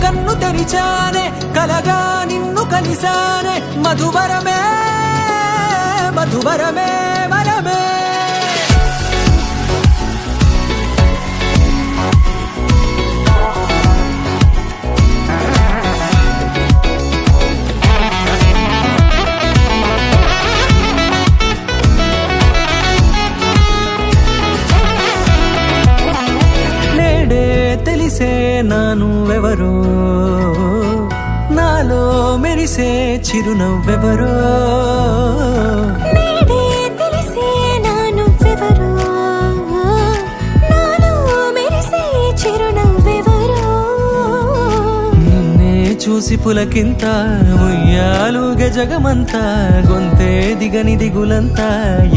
కన్ను తెరిచానే కలగా నిన్ను కలిసానే మధువరమే మధువరమే మనమే తెలిసే నానువెవరో నాలో మెరిసే చిరునవ్వెవరో తెలిసే నానువెవరో నాలో మెరిసే చిరునవ్వెవరో నిన్నే చూసి పులకింత ఉయ్యాలుగే జగమంతా గొంతే దిగని దిగులంతా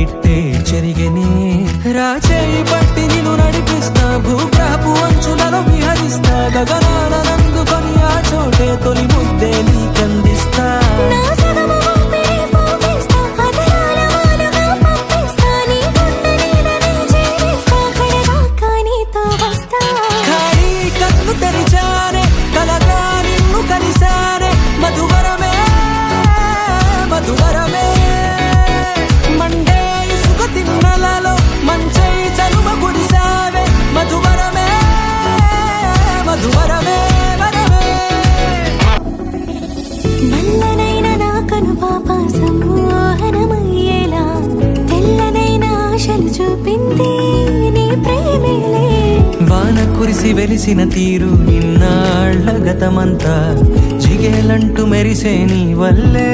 ఇట్టే చెరిగని రాచేయి పట్టి నిన్ను నడిపిస్తా భూగ్రహపు అంచులలో విహరిస్తా గగనాల నందుకొని ఆ చోటే తొలి ముద్దే నీకందిస్తా నా సగము ఊపిరి పోగేస్తా అదరాల వాలుగా పంపిస్తా నీ గుండె నీడనే చేరేస్తా కడదాకా నీతో వస్తా ఖాళీ కన్ను తెరిచానే కలగా నిన్ను కలిసానే మధువరమే మధువరమే మండే ఇసుక తిన్నలలో మంచై చలువ గుడిసావే మధువరమే మధువరమే వరమే నల్లనైన నా కను పాప సమ్మోహనమయ్యేలా తెల్లనైన ఆశలు చూపింది నీ ప్రేమేలే వాన కురిసి వెలిసిన తీరు ఇన్నాళ్ల గతమంతా జిగేలంటూ మెరిసే నీ వల్లే